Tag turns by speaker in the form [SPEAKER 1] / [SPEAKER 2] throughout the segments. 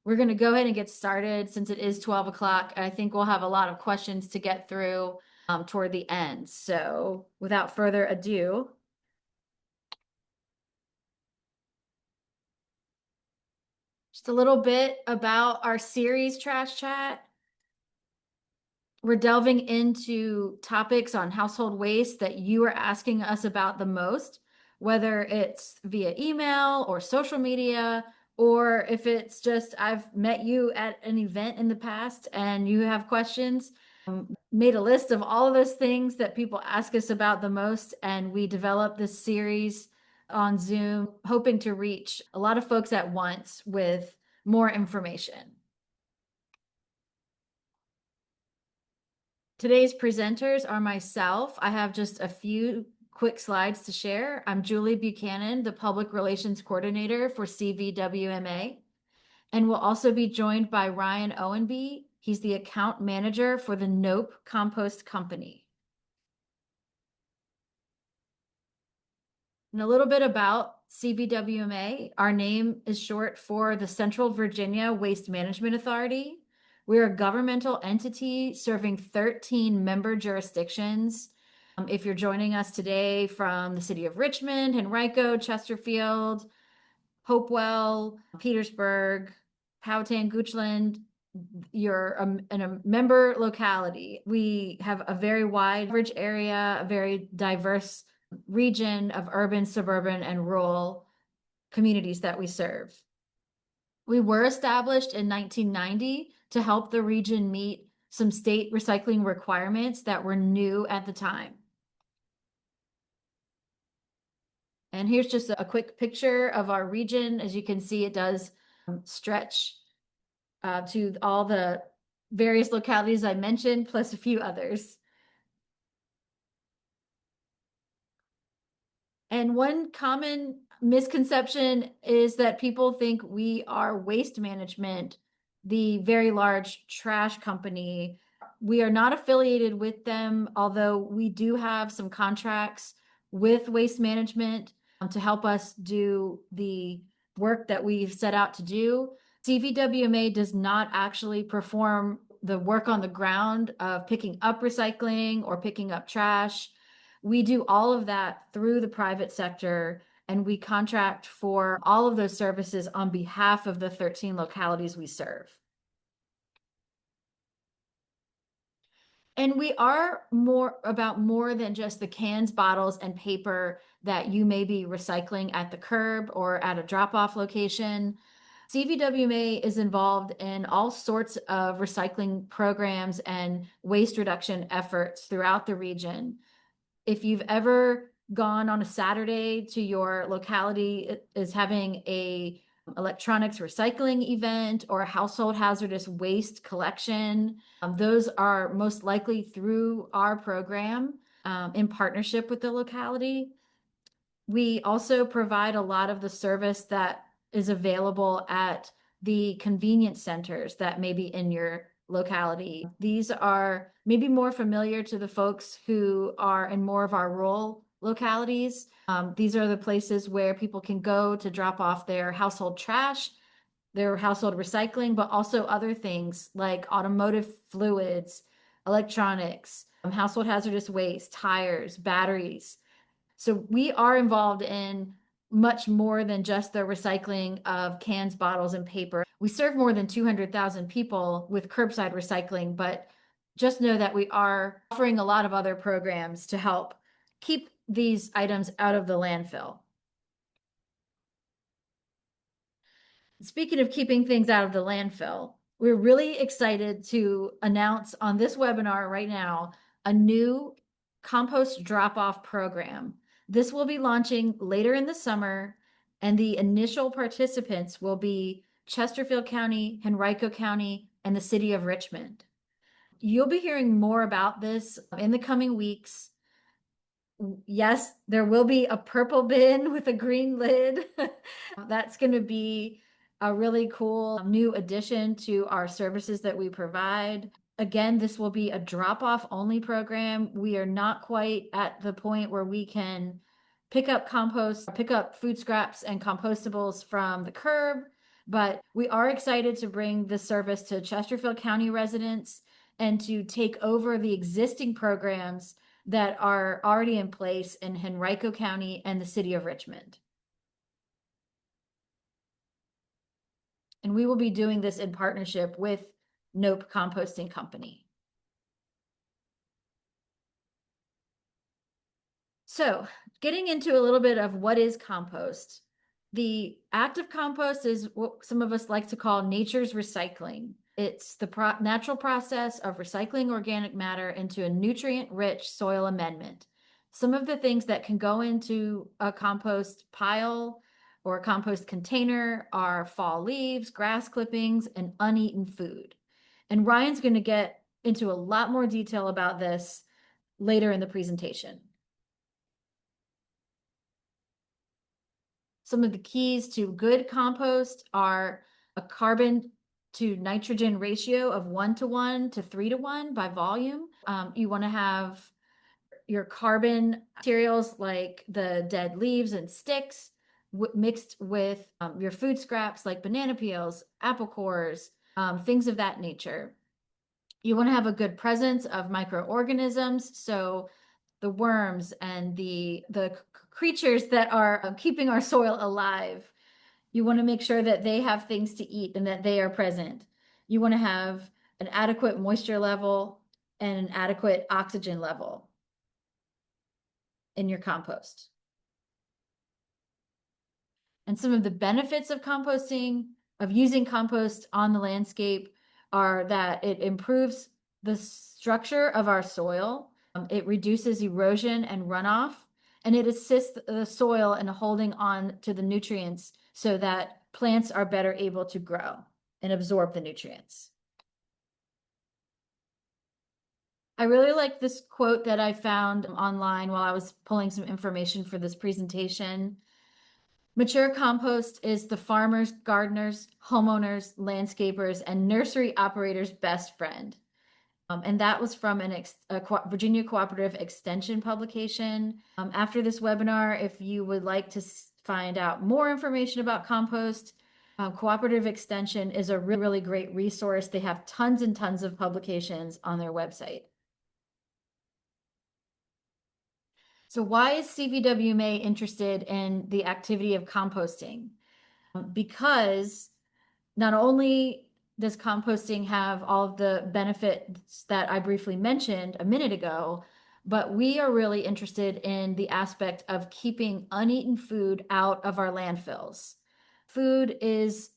[SPEAKER 1] We're going to go ahead and get started since it is 12 o'clock. I think we'll have a lot of questions to get through toward the end. So without further ado, just a little bit about our series Trash Chat. We're delving into topics on household waste that you are asking us about the most, whether it's via email or social media, or if it's just I've met you at an event in the past and you have questions. Made a list of all of those things that people ask us about the most, and we developed this series on Zoom, hoping to reach a lot of folks at once with more information. Today's presenters are myself. I have just a few quick slides to share. I'm Julie Buchanan, the Public Relations Coordinator for CVWMA, and we'll also be joined by Ryan Owenby. He's the Account Manager for the Nope Compost Company. And a little bit about CVWMA. Our name is short for the Central Virginia Waste Management Authority. We're a governmental entity serving 13 member jurisdictions. If you're joining us today from the city of Richmond, Henrico, Chesterfield, Hopewell, Petersburg, Powhatan, Goochland, you're in a member locality. We have a very wide coverage area, a very diverse region of urban, suburban, and rural communities that we serve. We were established in 1990 to help the region meet some state recycling requirements that were new at the time. And here's just a quick picture of our region. As you can see, it does stretch to all the various localities I mentioned, plus a few others. And one common misconception is that people think we are Waste Management, the very large trash company. We are not affiliated with them, although we do have some contracts with Waste Management to help us do the work that we've set out to do. CVWMA does not actually perform the work on the ground of picking up recycling or picking up trash. We do all of that through the private sector, and we contract for all of those services on behalf of the 13 localities we serve. And we are more than just the cans, bottles, and paper that you may be recycling at the curb or at a drop-off location. CVWMA is involved in all sorts of recycling programs and waste reduction efforts throughout the region. If you've ever gone on a Saturday to your locality is having a electronics recycling event or a household hazardous waste collection, those are most likely through our program in partnership with the locality. We also provide a lot of the service that is available at the convenience centers that may be in your locality. These are maybe more familiar to the folks who are in more of our rural localities. These are the places where people can go to drop off their household trash, their household recycling, but also other things like automotive fluids, electronics, household hazardous waste, tires, batteries. So we are involved in much more than just the recycling of cans, bottles, and paper. We serve more than 200,000 people with curbside recycling, but just know that we are offering a lot of other programs to help keep these items out of the landfill. Speaking of keeping things out of the landfill, we're really excited to announce on this webinar right now a new compost drop-off program. This will be launching later in the summer, and the initial participants will be Chesterfield County, Henrico County, and the city of Richmond. You'll be hearing more about this in the coming weeks. Yes, there will be a purple bin with a green lid. That's going to be a really cool new addition to our services that we provide. Again, this will be a drop-off only program. We are not quite at the point where we can pick up compost, pick up food scraps and compostables from the curb. But we are excited to bring the service to Chesterfield County residents and to take over the existing programs that are already in place in Henrico County and the city of Richmond. And we will be doing this in partnership with Nope Composting Company. So, getting into a little bit of what is compost. The act of compost is what some of us like to call nature's recycling. It's the natural process of recycling organic matter into a nutrient-rich soil amendment. Some of the things that can go into a compost pile or a compost container are fall leaves, grass clippings, and uneaten food. And Ryan's going to get into a lot more detail about this later in the presentation. Some of the keys to good compost are a carbon to nitrogen ratio of 1:1 to 3:1 by volume. You want to have your carbon materials like the dead leaves and sticks mixed with your food scraps like banana peels, apple cores, things of that nature. You want to have a good presence of microorganisms. So the worms and the creatures that are keeping our soil alive. You want to make sure that they have things to eat and that they are present. You want to have an adequate moisture level and an adequate oxygen level in your compost. And some of the benefits of composting, of using compost on the landscape, are that it improves the structure of our soil. It reduces erosion and runoff, and it assists the soil in holding on to the nutrients so that plants are better able to grow and absorb the nutrients. I really like this quote that I found online while I was pulling some information for this presentation. Mature compost is the farmers, gardeners, homeowners, landscapers, and nursery operators' best friend. And that was from a Virginia Cooperative Extension publication. After this webinar, if you would like to find out more information about compost, Cooperative Extension is a really great resource. They have tons and tons of publications on their website. So why is CVWMA interested in the activity of composting? Because not only does composting have all of the benefits that I briefly mentioned a minute ago, but we are really interested in the aspect of keeping uneaten food out of our landfills. Food is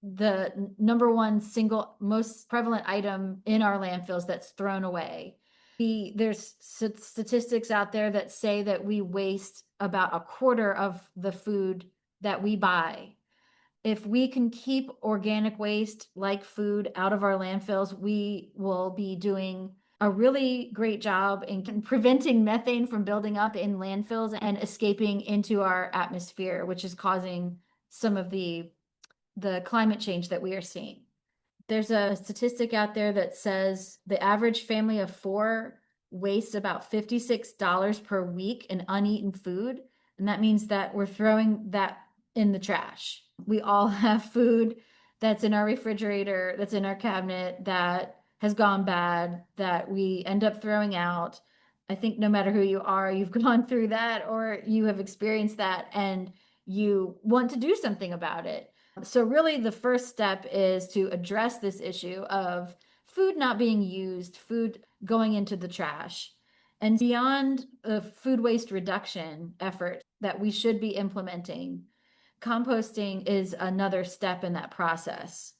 [SPEAKER 1] the number one single most prevalent item in our landfills that's thrown away. There's statistics out there that say that we waste about a quarter of the food that we buy. If we can keep organic waste like food out of our landfills, we will be doing a really great job in preventing methane from building up in landfills and escaping into our atmosphere, which is causing some of the climate change that we are seeing. There's a statistic out there that says the average family of four wastes about $56 per week in uneaten food. And that means that we're throwing that in the trash. We all have food that's in our refrigerator, that's in our cabinet, that has gone bad, that we end up throwing out. I think no matter who you are, you've gone through that or you have experienced that and you want to do something about it. So really the first step is to address this issue of food not being used, food going into the trash. And beyond the food waste reduction effort that we should be implementing, composting is another step in that process.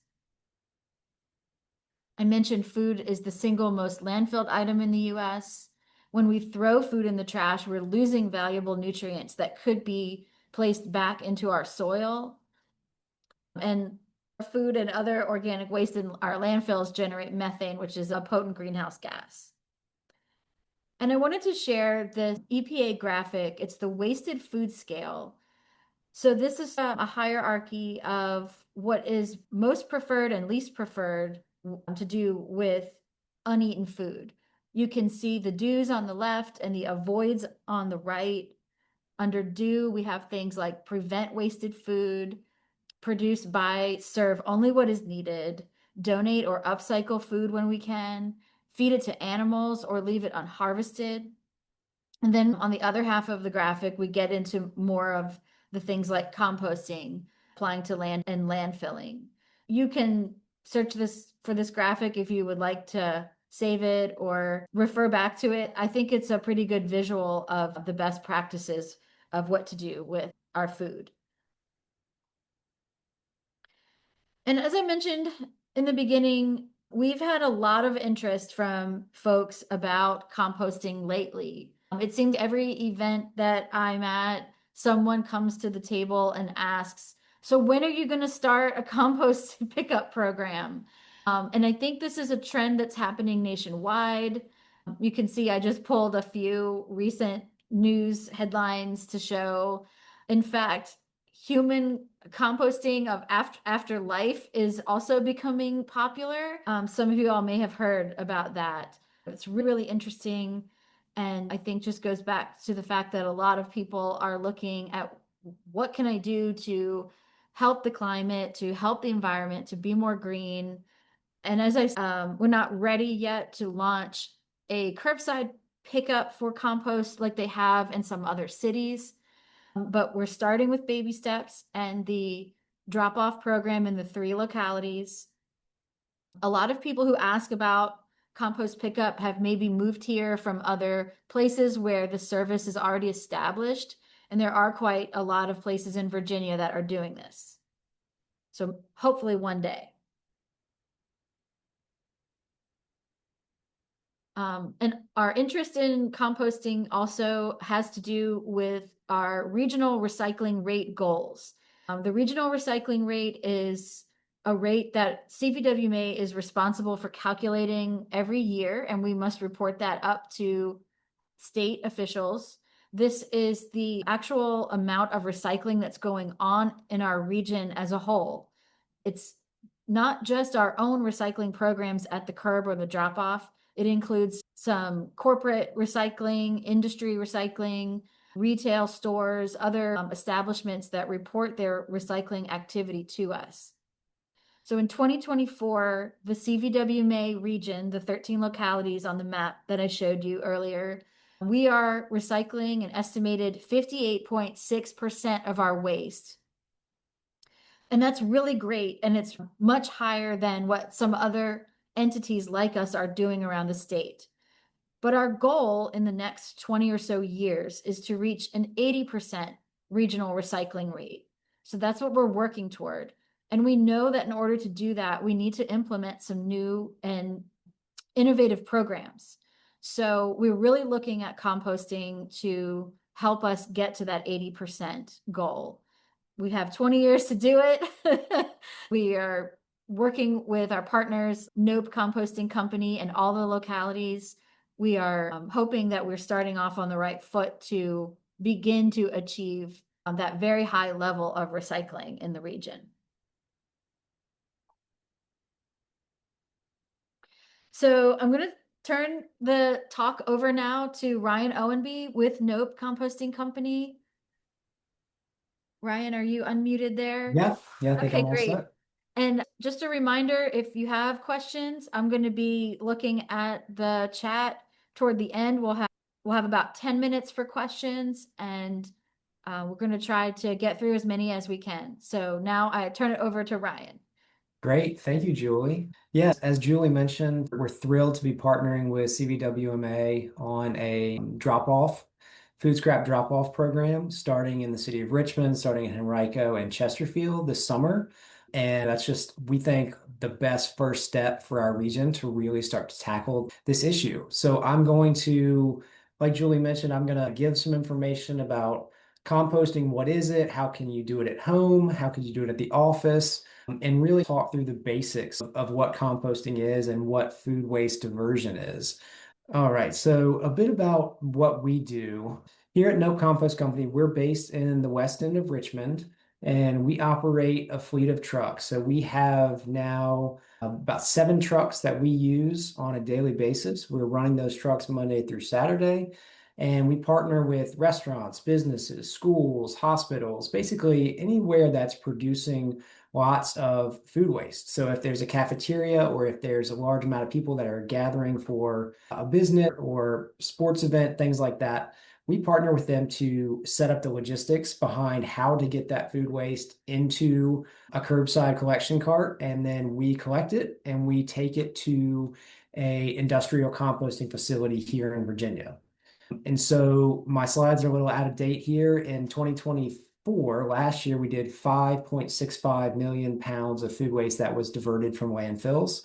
[SPEAKER 1] I mentioned food is the single most landfilled item in the US. When we throw food in the trash, we're losing valuable nutrients that could be placed back into our soil. And food and other organic waste in our landfills generate methane, which is a potent greenhouse gas. And I wanted to share the EPA graphic. It's the wasted food scale. So this is a hierarchy of what is most preferred and least preferred to do with uneaten food. You can see the do's on the left and the avoids on the right. Under do, we have things like prevent wasted food, produce, buy, serve only what is needed, donate or upcycle food when we can, feed it to animals or leave it unharvested. And then on the other half of the graphic, we get into more of the things like composting, applying to land and landfilling. You can search this for this graphic if you would like to save it or refer back to it. I think it's a pretty good visual of the best practices of what to do with our food. And as I mentioned in the beginning, we've had a lot of interest from folks about composting lately. It seems every event that I'm at, someone comes to the table and asks, so when are you going to start a compost pickup program? And I think this is a trend that's happening nationwide. You can see I just pulled a few recent news headlines to show. In fact, human composting of after life is also becoming popular. Some of you all may have heard about that. It's really interesting. And I think just goes back to the fact that a lot of people are looking at what can I do to help the climate, to help the environment, to be more green. And as I we're not ready yet to launch a curbside pickup for compost like they have in some other cities. But we're starting with baby steps and the drop off program in the 3 localities. A lot of people who ask about compost pickup have maybe moved here from other places where the service is already established. And there are quite a lot of places in Virginia that are doing this. So hopefully one day. And our interest in composting also has to do with our regional recycling rate goals. The regional recycling rate is a rate that CVWMA is responsible for calculating every year, and we must report that up to state officials. This is the actual amount of recycling that's going on in our region as a whole. It's not just our own recycling programs at the curb or the drop off. It includes some corporate recycling, industry recycling, retail stores, other establishments that report their recycling activity to us. So in 2024, the CVWMA region, the 13 localities on the map that I showed you earlier, we are recycling an estimated 58.6% of our waste. And that's really great. And it's much higher than what some other entities like us are doing around the state. But our goal in the next 20 or so years is to reach an 80% regional recycling rate. So that's what we're working toward. And we know that in order to do that, we need to implement some new and innovative programs. So we're really looking at composting to help us get to that 80% goal. We have 20 years to do it. We are working with our partners, Nope Composting Company, and all the localities. We are hoping that we're starting off on the right foot to begin to achieve that very high level of recycling in the region. So I'm going to turn the talk over now to Ryan Owenby with Nope Composting Company. Ryan, are you unmuted there?
[SPEAKER 2] Yeah, I think
[SPEAKER 1] Okay,
[SPEAKER 2] I'm all
[SPEAKER 1] great.
[SPEAKER 2] set.
[SPEAKER 1] And just a reminder, if you have questions, I'm going to be looking at the chat toward the end. We'll have about 10 minutes for questions, and we're going to try to get through as many as we can. So now I turn it over to Ryan.
[SPEAKER 2] Great. Thank you, Julie. Yes, as Julie mentioned, we're thrilled to be partnering with CVWMA on a food scrap drop-off program starting in the city of Richmond, starting in Henrico and Chesterfield this summer. And that's just, we think, the best first step for our region to really start to tackle this issue. So I'm going to, like Julie mentioned, I'm going to give some information about composting. What is it? How can you do it at home? How can you do it at the office? And really talk through the basics of what composting is and what food waste diversion is. All right, so a bit about what we do. Here at No Compost Company, we're based in the west end of Richmond, and we operate a fleet of trucks. So we have now about 7 trucks that we use on a daily basis. We're running those trucks Monday through Saturday. And we partner with restaurants, businesses, schools, hospitals, basically anywhere that's producing lots of food waste. So if there's a cafeteria or if there's a large amount of people that are gathering for a business or sports event, things like that, we partner with them to set up the logistics behind how to get that food waste into a curbside collection cart. And then we collect it and we take it to a industrial composting facility here in Virginia. And so my slides are a little out of date here. In 2024, last year, we did 5.65 million pounds of food waste that was diverted from landfills.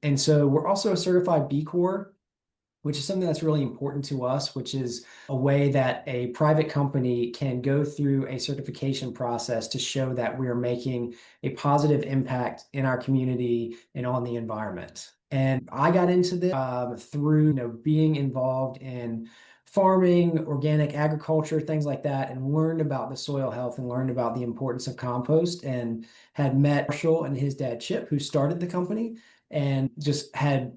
[SPEAKER 2] And so we're also a certified B Corp, which is something that's really important to us, which is a way that a private company can go through a certification process to show that we're making a positive impact in our community and on the environment. And I got into this through being involved in farming, organic agriculture, things like that, and learned about the soil health and learned about the importance of compost and had met Marshall and his dad Chip, who started the company, and just had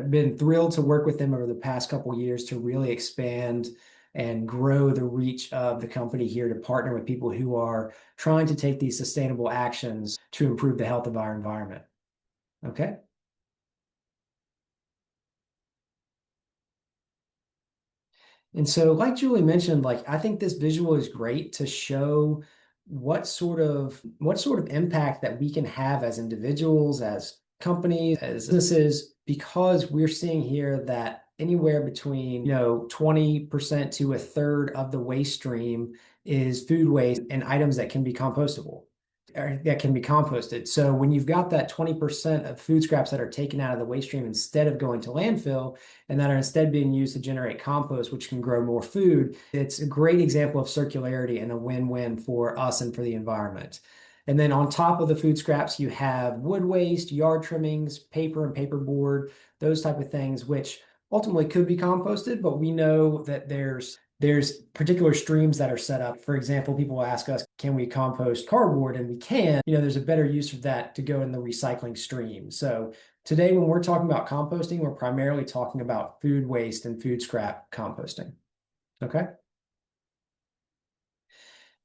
[SPEAKER 2] been thrilled to work with them over the past couple years to really expand and grow the reach of the company here to partner with people who are trying to take these sustainable actions to improve the health of our environment. Okay. And so, like Julie mentioned, like I think this visual is great to show what sort of impact that we can have as individuals, as companies, as businesses, because we're seeing here that anywhere between 20% to a third of the waste stream is food waste and items that can be compostable or that can be composted. So when you've got that 20% of food scraps that are taken out of the waste stream instead of going to landfill and that are instead being used to generate compost, which can grow more food, it's a great example of circularity and a win-win for us and for the environment. And then on top of the food scraps, you have wood waste, yard trimmings, paper and paperboard, those type of things, which ultimately could be composted, but we know that there's particular streams that are set up. For example, people will ask us, can we compost cardboard? And we can. There's a better use of that to go in the recycling stream. So today, when we're talking about composting, we're primarily talking about food waste and food scrap composting. Okay.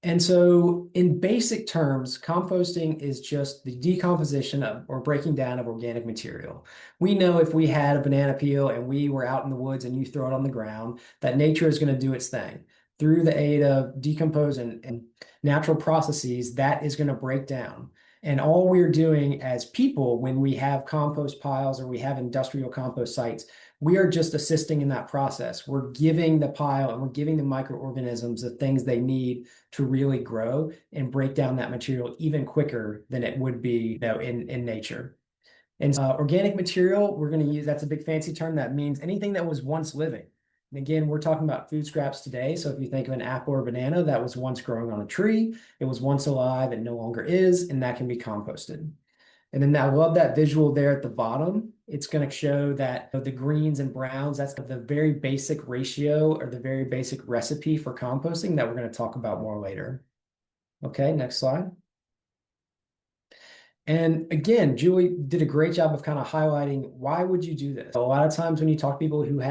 [SPEAKER 2] And so, in basic terms, composting is just the decomposition of or breaking down of organic material. We know if we had a banana peel and we were out in the woods and you throw it on the ground, that nature is going to do its thing. Through the aid of decompose and natural processes, that is going to break down. And all we're doing as people, when we have compost piles or we have industrial compost sites, we are just assisting in that process. We're giving the pile and we're giving the microorganisms the things they need to really grow and break down that material even quicker than it would be, in nature. And organic material, we're going to use, that's a big fancy term. That means anything that was once living. And again, we're talking about food scraps today. So if you think of an apple or banana that was once growing on a tree, it was once alive and no longer is, and that can be composted. And then I love that visual there at the bottom. It's going to show that the greens and browns, that's the very basic ratio or the very basic recipe for composting that we're going to talk about more later. Okay, next slide. And again, Julie did a great job of kind of highlighting why would you do this? A lot of times when you talk to people who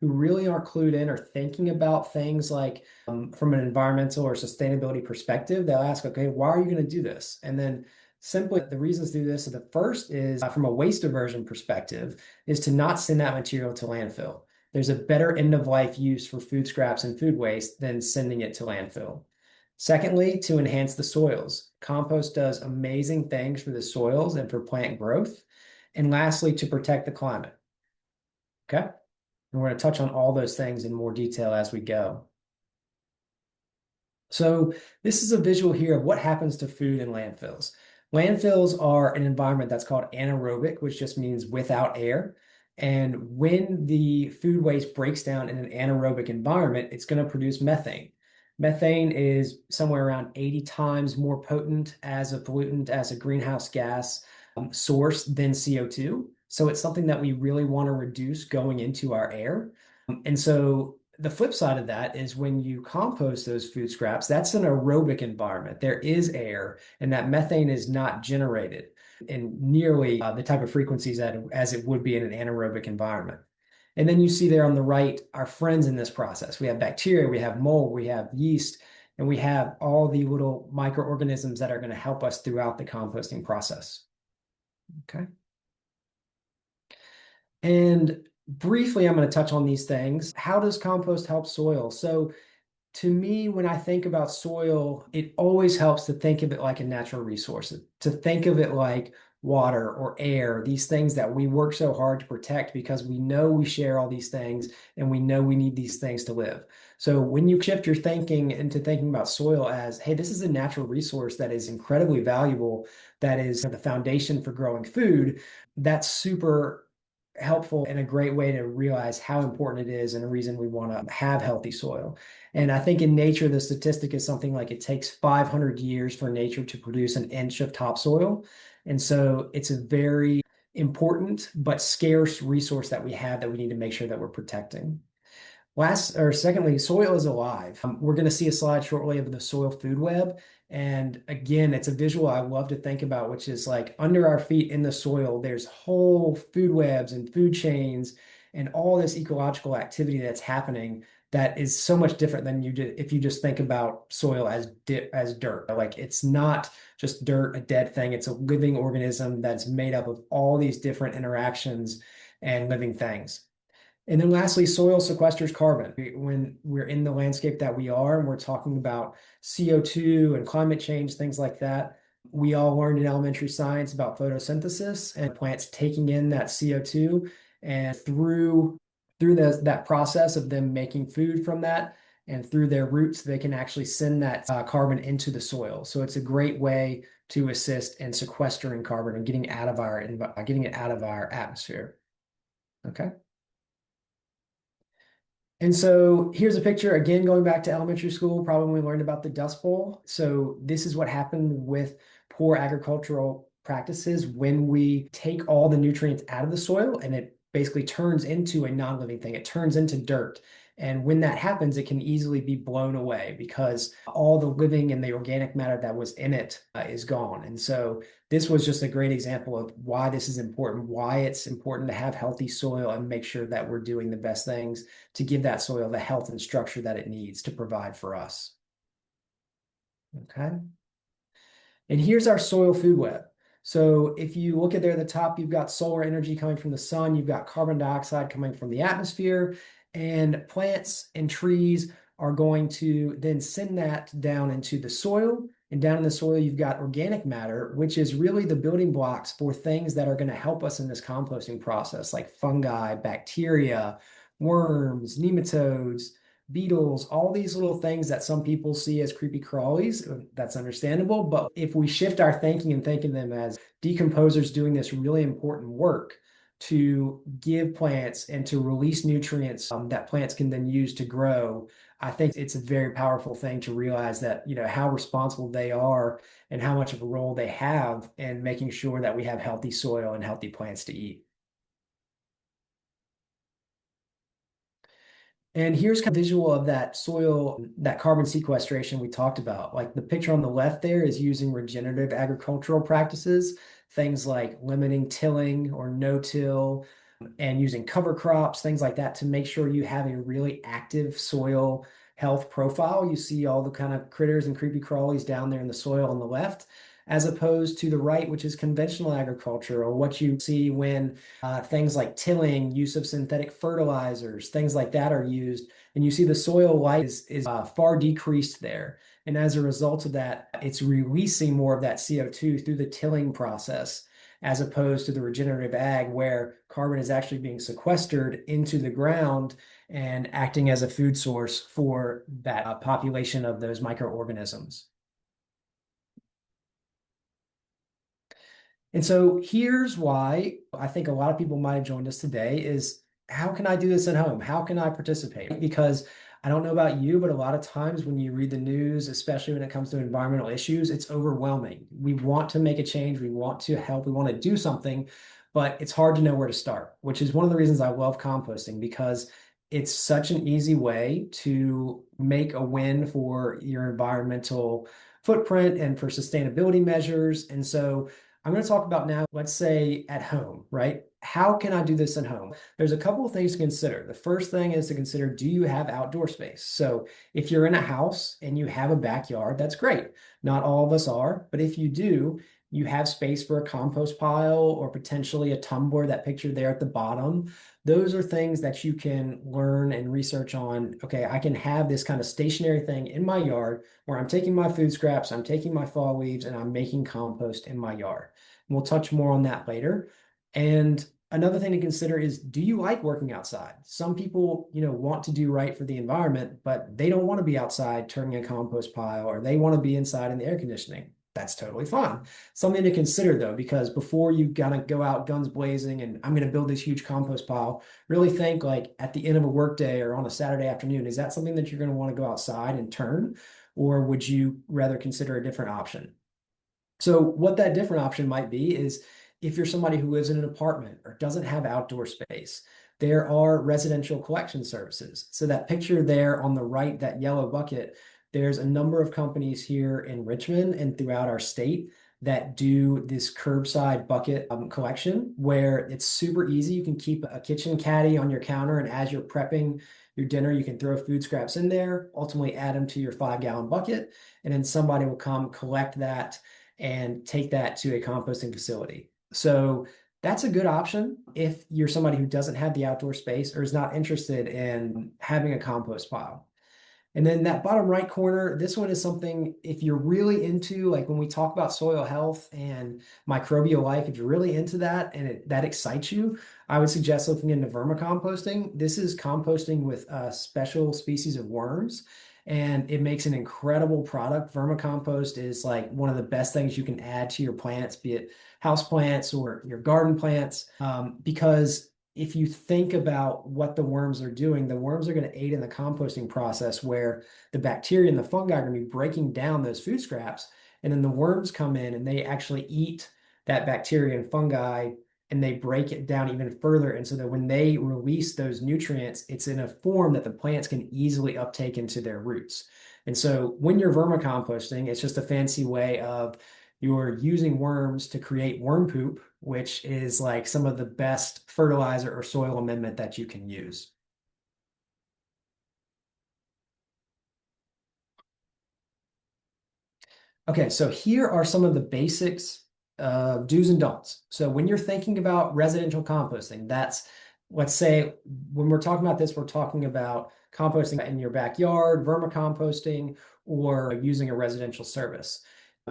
[SPEAKER 2] really aren't clued in or thinking about things like from an environmental or sustainability perspective, they'll ask, okay, why are you going to do this? And then simply the reasons to do this, so the first is from a waste diversion perspective, is to not send that material to landfill. There's a better end of life use for food scraps and food waste than sending it to landfill. Secondly, to enhance the soils. Compost does amazing things for the soils and for plant growth. And lastly, to protect the climate. Okay. And we're going to touch on all those things in more detail as we go. So this is a visual here of what happens to food in landfills. Landfills are an environment that's called anaerobic, which just means without air. And when the food waste breaks down in an anaerobic environment, it's going to produce methane. Methane is somewhere around 80 times more potent as a pollutant, as a greenhouse gas source than CO2. So it's something that we really want to reduce going into our air. And so the flip side of that is when you compost those food scraps, that's an aerobic environment. There is air, and that methane is not generated in nearly the type of frequencies that as it would be in an anaerobic environment. And then you see there on the right our friends in this process. We have bacteria, we have mold, we have yeast, and we have all the little microorganisms that are going to help us throughout the composting process. Okay. And briefly, I'm going to touch on these things. How does compost help soil? So to me, when I think about soil, it always helps to think of it like a natural resource, to think of it like water or air, these things that we work so hard to protect because we know we share all these things and we know we need these things to live. So when you shift your thinking into thinking about soil as, hey, this is a natural resource that is incredibly valuable, that is the foundation for growing food, that's super helpful and a great way to realize how important it is and a reason we want to have healthy soil. And I think in nature, the statistic is something like it takes 500 years for nature to produce an inch of topsoil. And so it's a very important but scarce resource that we have that we need to make sure that we're protecting. Secondly, soil is alive. We're going to see a slide shortly of the soil food web. And again, it's a visual I love to think about, which is like under our feet in the soil, there's whole food webs and food chains and all this ecological activity that's happening that is so much different than you did if you just think about soil as dirt. Like it's not just dirt, a dead thing. It's a living organism that's made up of all these different interactions and living things. And then lastly, soil sequesters carbon. When we're in the landscape that we are, and we're talking about CO2 and climate change, things like that, we all learned in elementary science about photosynthesis and plants taking in that CO2. And through that process of them making food from that, and through their roots, they can actually send that carbon into the soil. So it's a great way to assist in sequestering carbon and getting it out of our atmosphere. Okay. And so here's a picture, again, going back to elementary school, probably when we learned about the Dust Bowl. So this is what happened with poor agricultural practices when we take all the nutrients out of the soil and it basically turns into a non-living thing. It turns into dirt. And when that happens, it can easily be blown away because all the living and the organic matter that was in it is gone. And so this was just a great example of why this is important, why it's important to have healthy soil and make sure that we're doing the best things to give that soil the health and structure that it needs to provide for us. Okay. And here's our soil food web. So if you look at there at the top, you've got solar energy coming from the sun, you've got carbon dioxide coming from the atmosphere, and plants and trees are going to then send that down into the soil. And down in the soil, you've got organic matter, which is really the building blocks for things that are going to help us in this composting process, like fungi, bacteria, worms, nematodes, beetles, all these little things that some people see as creepy crawlies. That's understandable. But if we shift our thinking and think of them as decomposers doing this really important work to give plants and to release nutrients that plants can then use to grow, I think it's a very powerful thing to realize that, how responsible they are and how much of a role they have in making sure that we have healthy soil and healthy plants to eat. And here's kind of visual of that soil, that carbon sequestration we talked about. Like the picture on the left there is using regenerative agricultural practices, things like limiting tilling or no-till, and using cover crops, things like that to make sure you have a really active soil health profile. You see all the kind of critters and creepy crawlies down there in the soil on the left, as opposed to the right, which is conventional agriculture, or what you see when things like tilling, use of synthetic fertilizers, things like that are used. And you see the soil life is far decreased there. And as a result of that, it's releasing more of that CO2 through the tilling process, as opposed to the regenerative ag, where carbon is actually being sequestered into the ground and acting as a food source for that population of those microorganisms. And so here's why I think a lot of people might have joined us today is how can I do this at home? How can I participate? Because I don't know about you, but a lot of times when you read the news, especially when it comes to environmental issues, it's overwhelming. We want to make a change, we want to help, we want to do something, but it's hard to know where to start, which is one of the reasons I love composting because it's such an easy way to make a win for your environmental footprint and for sustainability measures. And so I'm going to talk about now, let's say at home, right? How can I do this at home? There's a couple of things to consider. The first thing is to consider, do you have outdoor space? So if you're in a house and you have a backyard, that's great. Not all of us are, but if you do, you have space for a compost pile or potentially a tumbler, that picture there at the bottom. Those are things that you can learn and research on. Okay, I can have this kind of stationary thing in my yard where I'm taking my food scraps, I'm taking my fall leaves, and I'm making compost in my yard. And we'll touch more on that later. And another thing to consider is, do you like working outside? Some people, want to do right for the environment, but they don't want to be outside turning a compost pile, or they want to be inside in the air conditioning. That's totally fine. Something to consider though, because before you gotta go out guns blazing and I'm gonna build this huge compost pile, really think like at the end of a workday or on a Saturday afternoon, is that something that you're gonna want to go outside and turn, or would you rather consider a different option? So what that different option might be is, if you're somebody who lives in an apartment or doesn't have outdoor space, there are residential collection services. So that picture there on the right, that yellow bucket, there's a number of companies here in Richmond and throughout our state that do this curbside bucket collection, where it's super easy. You can keep a kitchen caddy on your counter, and as you're prepping your dinner, you can throw food scraps in there, ultimately add them to your 5-gallon bucket, and then somebody will come collect that and take that to a composting facility. So that's a good option if you're somebody who doesn't have the outdoor space or is not interested in having a compost pile. And then that bottom right corner, this one is something, if you're really into, like when we talk about soil health and microbial life, if you're really into that and that excites you, I would suggest looking into vermicomposting. This is composting with special species of worms, and it makes an incredible product. Vermicompost is like one of the best things you can add to your plants, be it house plants or your garden plants, because if you think about what the worms are doing, the worms are going to aid in the composting process, where the bacteria and the fungi are going to be breaking down those food scraps. And then the worms come in and they actually eat that bacteria and fungi, and they break it down even further. And so that when they release those nutrients, it's in a form that the plants can easily uptake into their roots. And so when you're vermicomposting, it's just a fancy way of, you're using worms to create worm poop, which is like some of the best fertilizer or soil amendment that you can use. Okay, so here are some of the basics of do's and don'ts. So when you're thinking about residential composting, let's say when we're talking about this, we're talking about composting in your backyard, vermicomposting, or using a residential service.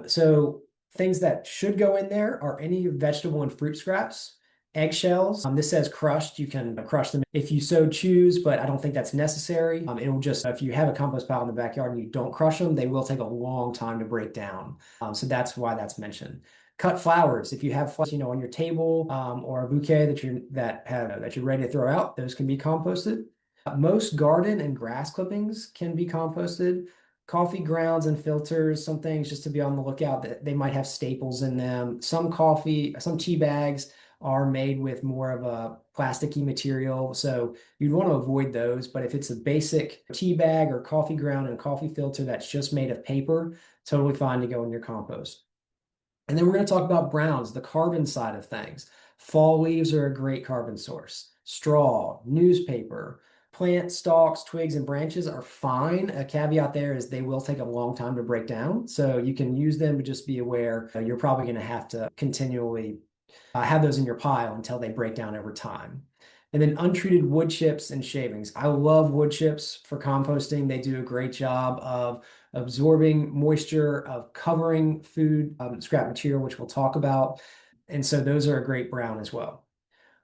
[SPEAKER 2] So things that should go in there are any vegetable and fruit scraps, eggshells. This says crushed. You can crush them if you so choose, but I don't think that's necessary. It will just, if you have a compost pile in the backyard and you don't crush them, they will take a long time to break down. So that's why that's mentioned. Cut flowers. If you have flowers, on your table, or a bouquet that you're ready to throw out, those can be composted. Most garden and grass clippings can be composted. Coffee grounds and filters, some things just to be on the lookout, that they might have staples in them. Some tea bags are made with more of a plasticky material, so you'd want to avoid those. But if it's a basic tea bag or coffee ground and coffee filter that's just made of paper, totally fine to go in your compost. And then we're going to talk about browns, the carbon side of things. Fall leaves are a great carbon source. Straw, newspaper, plant stalks, twigs, and branches are fine. A caveat there is they will take a long time to break down. So you can use them, but just be aware you're probably going to have to continually have those in your pile until they break down over time. And then untreated wood chips and shavings. I love wood chips for composting. They do a great job of absorbing moisture, of covering food scrap material, which we'll talk about. And so those are a great brown as well.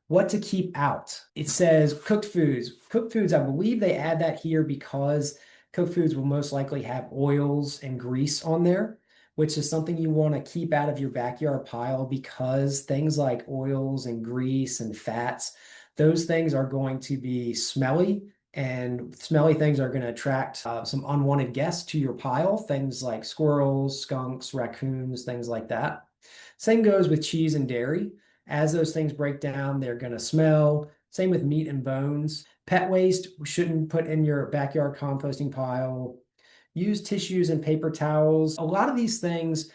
[SPEAKER 2] What to keep out? It says cooked foods. Cooked foods, I believe they add that here because cooked foods will most likely have oils and grease on there, which is something you want to keep out of your backyard pile, because things like oils and grease and fats, those things are going to be smelly, and smelly things are going to attract some unwanted guests to your pile, things like squirrels, skunks, raccoons, things like that. Same goes with cheese and dairy. As those things break down, they're going to smell. Same with meat and bones. Pet waste shouldn't put in your backyard composting pile. Use tissues and paper towels. A lot of these things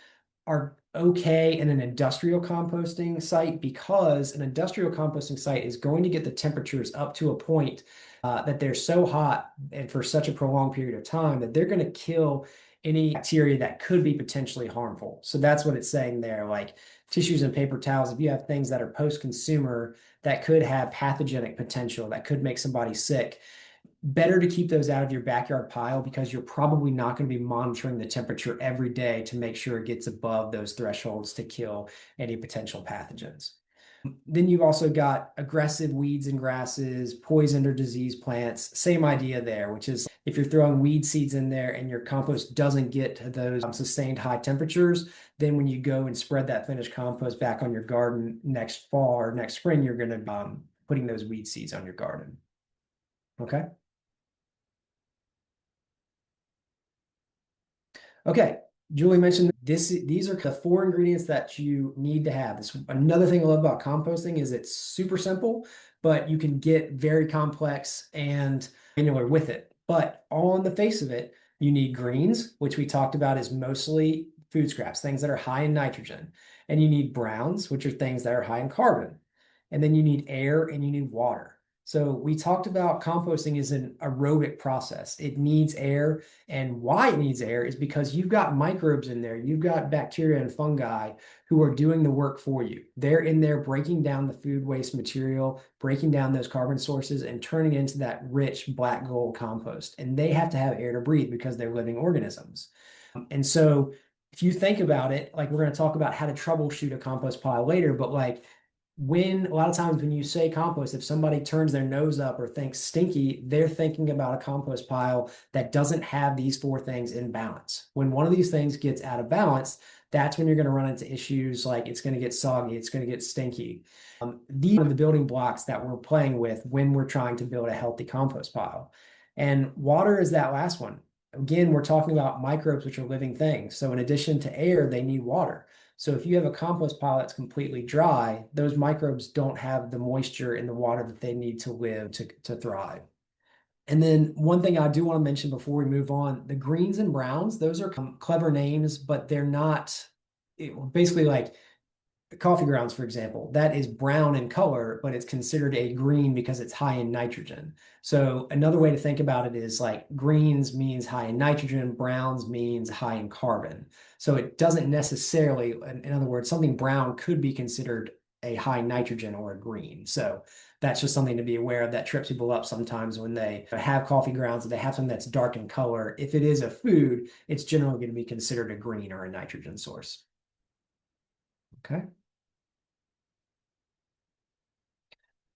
[SPEAKER 2] are okay in an industrial composting site because an industrial composting site is going to get the temperatures up to a point that they're so hot and for such a prolonged period of time that they're going to kill any bacteria that could be potentially harmful. So that's what it's saying there. Like tissues and paper towels, if you have things that are post-consumer that could have pathogenic potential, that could make somebody sick, better to keep those out of your backyard pile because you're probably not going to be monitoring the temperature every day to make sure it gets above those thresholds to kill any potential pathogens. Then you've also got aggressive weeds and grasses, poisoned or diseased plants. Same idea there, which is if you're throwing weed seeds in there and your compost doesn't get to those sustained high temperatures, then when you go and spread that finished compost back on your garden next fall or next spring, you're going to be putting those weed seeds on your garden. Okay. Okay, Julie mentioned this. These are the four ingredients that you need to have. This another thing I love about composting is it's super simple, but you can get very complex and granular with it. But on the face of it, you need greens, which we talked about is mostly food scraps, things that are high in nitrogen. And you need browns, which are things that are high in carbon. And then you need air and you need water. So we talked about composting is an aerobic process. It needs air, and why it needs air is because you've got microbes in there. You've got bacteria and fungi who are doing the work for you. They're in there breaking down the food waste material, breaking down those carbon sources, and turning it into that rich black gold compost. And they have to have air to breathe because they're living organisms. And so if you think about it, like we're going to talk about how to troubleshoot a compost pile later, but like when a lot of times when you say compost, if somebody turns their nose up or thinks stinky, they're thinking about a compost pile that doesn't have these four things in balance. When one of these things gets out of balance, that's when you're going to run into issues like it's going to get soggy, it's going to get stinky. These are the building blocks that we're playing with when we're trying to build a healthy compost pile. And water is that last one. Again, we're talking about microbes, which are living things. So in addition to air, they need water. So if you have a compost pile that's completely dry, those microbes don't have the moisture in the water that they need to live to thrive. And then one thing I do want to mention before we move on, the greens and browns, those are clever names, but they're not basically like coffee grounds, for example, that is brown in color, but it's considered a green because it's high in nitrogen. So another way to think about it is like greens means high in nitrogen, browns means high in carbon. So it doesn't necessarily, in other words, something brown could be considered a high nitrogen or a green. So that's just something to be aware of that trips people up sometimes when they have coffee grounds and they have something that's dark in color. If it is a food, it's generally going to be considered a green or a nitrogen source. Okay.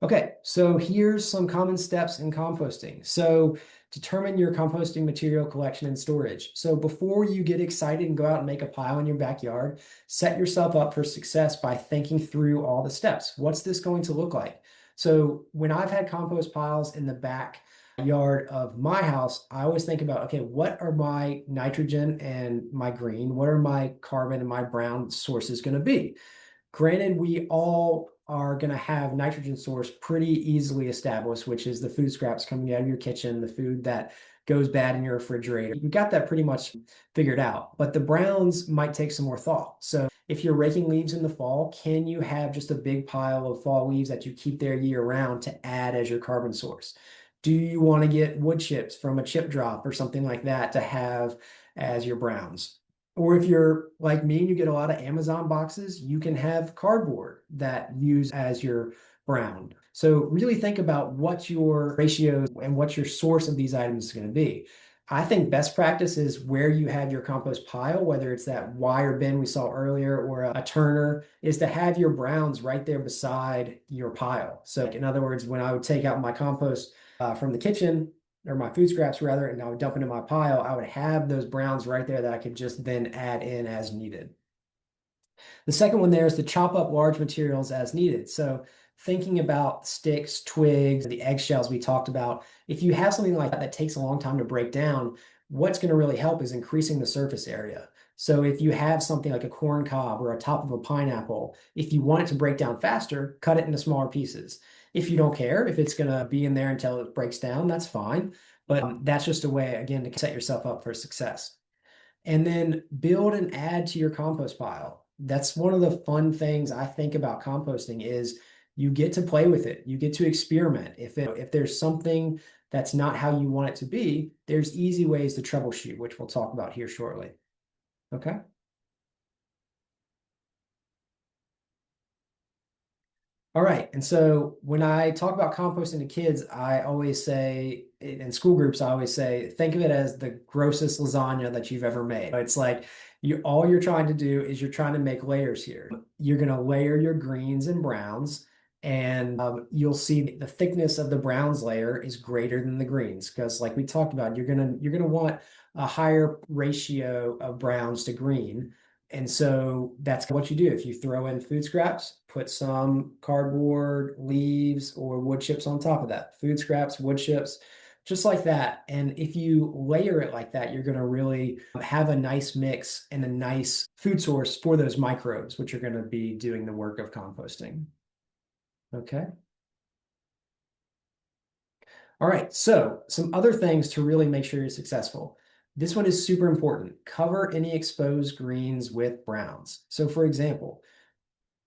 [SPEAKER 2] Okay, so here's some common steps in composting. So determine your composting material collection and storage. So before you get excited and go out and make a pile in your backyard, set yourself up for success by thinking through all the steps. What's this going to look like? So when I've had compost piles in the backyard of my house, I always think about, okay, what are my nitrogen and my green? What are my carbon and my brown sources going to be? Granted, we all are going to have nitrogen source pretty easily established, which is the food scraps coming out of your kitchen, the food that goes bad in your refrigerator. You've got that pretty much figured out, but the browns might take some more thought. So if you're raking leaves in the fall, can you have just a big pile of fall leaves that you keep there year round to add as your carbon source? Do you want to get wood chips from a chip drop or something like that to have as your browns? Or if you're like me and you get a lot of Amazon boxes, you can have cardboard that you use as your brown. So really think about what your ratios and what your source of these items is going to be. I think best practice is where you have your compost pile, whether it's that wire bin we saw earlier or a turner, is to have your browns right there beside your pile. So in other words, when I would take out my compost from the kitchen, or my food scraps rather, and I would dump it in my pile, I would have those browns right there that I could just then add in as needed. The second one there is to chop up large materials as needed. So thinking about sticks, twigs, the eggshells we talked about, if you have something like that that takes a long time to break down, what's going to really help is increasing the surface area. So if you have something like a corn cob or a top of a pineapple, if you want it to break down faster, cut it into smaller pieces. If you don't care, if it's going to be in there until it breaks down, that's fine. But that's just a way, again, to set yourself up for success. And then build and add to your compost pile. That's one of the fun things I think about composting is you get to play with it. You get to experiment. If there's something that's not how you want it to be, there's easy ways to troubleshoot, which we'll talk about here shortly. Okay. All right. And so when I talk about composting to kids, I always say in school groups, I always say, think of it as the grossest lasagna that you've ever made. It's like all you're trying to do is you're trying to make layers here. You're going to layer your greens and browns, and you'll see the thickness of the browns layer is greater than the greens because, like we talked about, you're gonna want a higher ratio of browns to green. And so that's what you do. If you throw in food scraps, put some cardboard, leaves, or wood chips on top of that. Food scraps, wood chips, just like that. And if you layer it like that, you're going to really have a nice mix and a nice food source for those microbes, which are going to be doing the work of composting. Okay. All right. So some other things to really make sure you're successful. This one is super important. Cover any exposed greens with browns. So for example,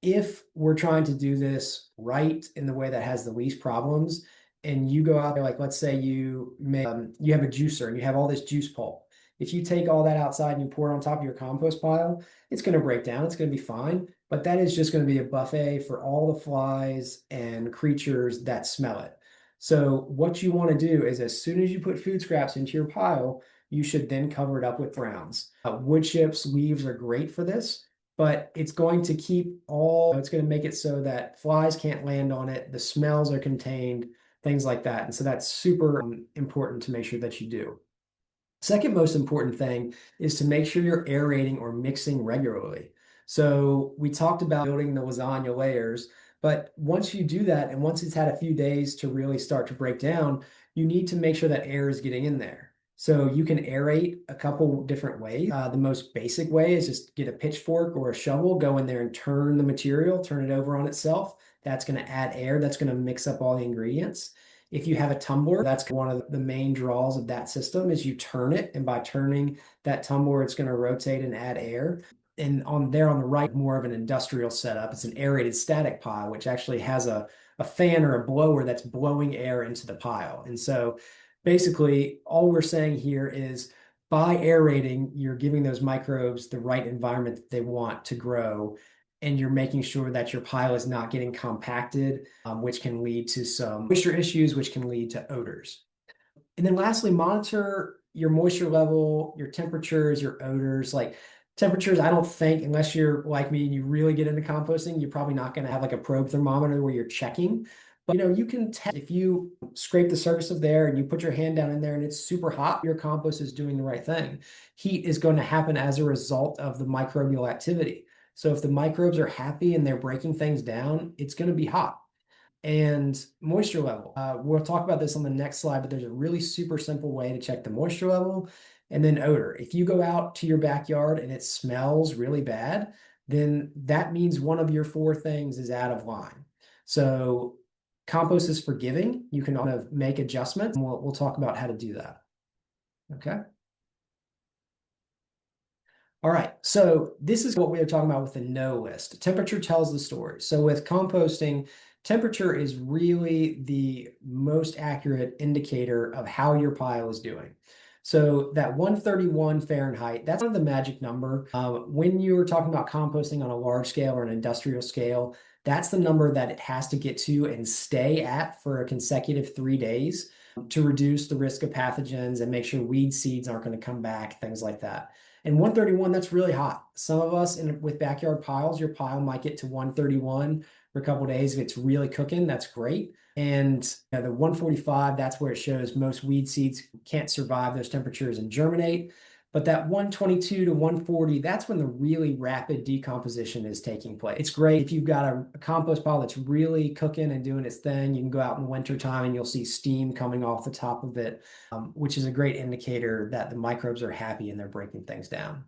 [SPEAKER 2] if we're trying to do this right in the way that has the least problems, and you go out there, like let's say you have a juicer and you have all this juice pulp. If you take all that outside and you pour it on top of your compost pile, it's going to break down. It's going to be fine, but that is just going to be a buffet for all the flies and creatures that smell it. So what you want to do is as soon as you put food scraps into your pile, you should then cover it up with browns. Wood chips, leaves are great for this, but it's going to it's going to make it so that flies can't land on it. The smells are contained, things like that. And so that's super important to make sure that you do. Second most important thing is to make sure you're aerating or mixing regularly. So we talked about building the lasagna layers, but once you do that, and once it's had a few days to really start to break down, you need to make sure that air is getting in there. So you can aerate a couple different ways. The most basic way is just get a pitchfork or a shovel, go in there and turn the material, turn it over on itself. That's going to add air. That's going to mix up all the ingredients. If you have a tumbler, that's one of the main draws of that system is you turn it, and by turning that tumbler, it's going to rotate and add air. And on there on the right, more of an industrial setup. It's an aerated static pile, which actually has a fan or a blower that's blowing air into the pile. And so basically, all we're saying here is by aerating, you're giving those microbes the right environment that they want to grow, and you're making sure that your pile is not getting compacted, which can lead to some moisture issues, which can lead to odors. And then lastly, monitor your moisture level, your temperatures, your odors. Like temperatures, I don't think, unless you're like me and you really get into composting, you're probably not going to have like a probe thermometer where you're checking. But you can test if you scrape the surface of there and you put your hand down in there and it's super hot, your compost is doing the right thing. Heat is going to happen as a result of the microbial activity. So if the microbes are happy and they're breaking things down, it's going to be hot. And moisture level. We'll talk about this on the next slide, but there's a really super simple way to check the moisture level. And then odor. If you go out to your backyard and it smells really bad, then that means one of your four things is out of line. So compost is forgiving. You can kind of make adjustments, and we'll talk about how to do that. Okay. All right, so this is what we are talking about with the no list. Temperature tells the story. So with composting, temperature is really the most accurate indicator of how your pile is doing. So that 131 Fahrenheit, that's kind of the magic number. When you're talking about composting on a large scale or an industrial scale, that's the number that it has to get to and stay at for a consecutive 3 days to reduce the risk of pathogens and make sure weed seeds aren't going to come back, things like that. And 131, that's really hot. Some of us with backyard piles, your pile might get to 131 for a couple of days. If it's really cooking, that's great. And the 145, that's where it shows most weed seeds can't survive those temperatures and germinate. But that 122 to 140, that's when the really rapid decomposition is taking place. It's great if you've got a compost pile that's really cooking and doing its thing. You can go out in the winter time and you'll see steam coming off the top of it, which is a great indicator that the microbes are happy and they're breaking things down.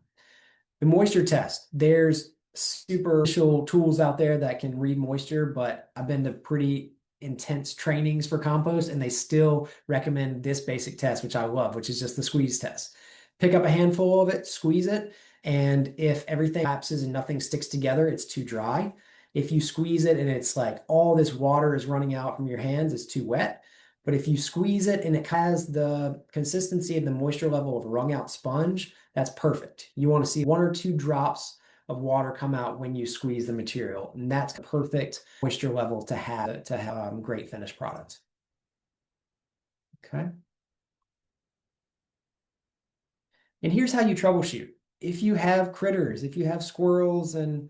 [SPEAKER 2] The moisture test, there's superficial tools out there that can read moisture, but I've been to pretty intense trainings for compost and they still recommend this basic test, which I love, which is just the squeeze test. Pick up a handful of it, squeeze it, And if everything collapses and nothing sticks together, it's too dry. If you squeeze it and it's like all this water is running out from your hands, it's too wet. But if you squeeze it and it has the consistency and the moisture level of a wrung out sponge, that's perfect. You want to see 1 or 2 drops of water come out when you squeeze the material. And that's perfect moisture level to have great finished product. Okay. And here's how you troubleshoot. If you have critters, if you have squirrels and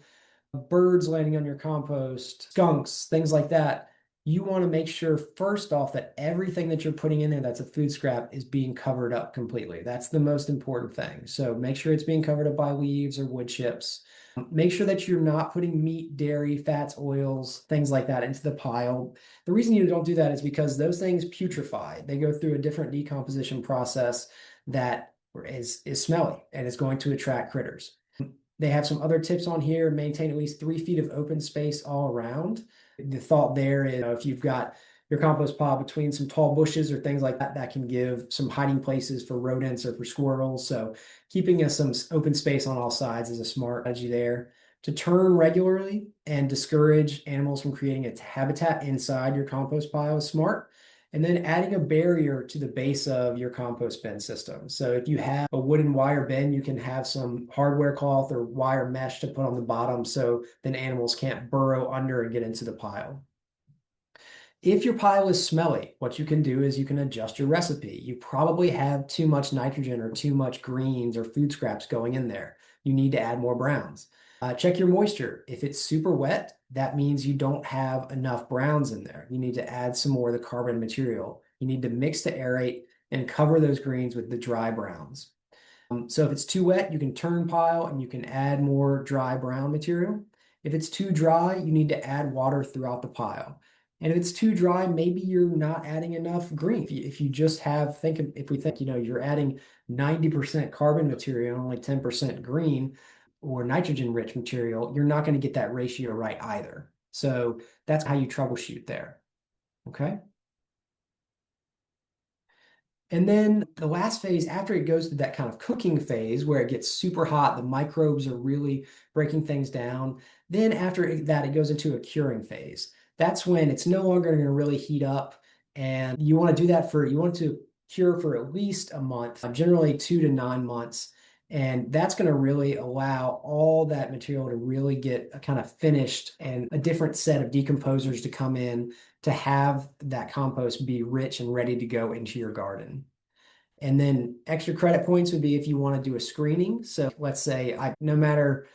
[SPEAKER 2] birds landing on your compost, skunks, things like that, you want to make sure first off that everything that you're putting in there that's a food scrap is being covered up completely. That's the most important thing. So make sure it's being covered up by leaves or wood chips. Make sure that you're not putting meat, dairy, fats, oils, things like that into the pile. The reason you don't do that is because those things putrefy. They go through a different decomposition process that is smelly and is going to attract critters. They have some other tips on here. Maintain at least 3 feet of open space all around. The thought there is, if you've got your compost pile between some tall bushes or things like that, that can give some hiding places for rodents or for squirrels. So keeping some open space on all sides is a smart strategy there. To turn regularly and discourage animals from creating a habitat inside your compost pile is smart. And then adding a barrier to the base of your compost bin system. So if you have a wooden wire bin, you can have some hardware cloth or wire mesh to put on the bottom so then animals can't burrow under and get into the pile. If your pile is smelly, what you can do is you can adjust your recipe. You probably have too much nitrogen or too much greens or food scraps going in there. You need to add more browns. Check your moisture. If it's super wet, that means you don't have enough browns in there. You need to add some more of the carbon material. You need to mix to aerate and cover those greens with the dry browns. So if it's too wet, you can turn pile and you can add more dry brown material. If it's too dry, you need to add water throughout the pile. And if it's too dry, maybe you're not adding enough green. If you just if we think, you're adding 90% carbon material and only 10% green or nitrogen rich material, you're not going to get that ratio right either. So that's how you troubleshoot there. Okay. And then the last phase, after it goes through that kind of cooking phase where it gets super hot, the microbes are really breaking things down. Then after that, it goes into a curing phase. That's when it's no longer going to really heat up. And you want to cure for at least a month, generally 2 to 9 months. And that's going to really allow all that material to really get a kind of finished and a different set of decomposers to come in to have that compost be rich and ready to go into your garden. And then extra credit points would be if you want to do a screening. So let's say no matter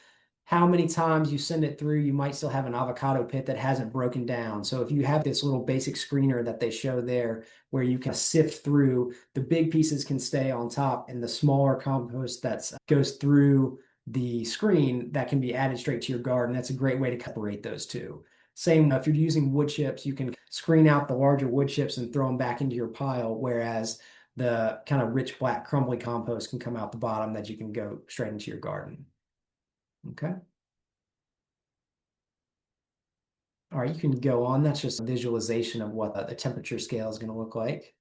[SPEAKER 2] how many times you send it through, you might still have an avocado pit that hasn't broken down. So if you have this little basic screener that they show there where you can sift through, the big pieces can stay on top and the smaller compost that goes through the screen that can be added straight to your garden. That's a great way to separate those two. Same if you're using wood chips, you can screen out the larger wood chips and throw them back into your pile, whereas the kind of rich black crumbly compost can come out the bottom that you can go straight into your garden. Okay. All right, you can go on. That's just a visualization of what the temperature scale is going to look like.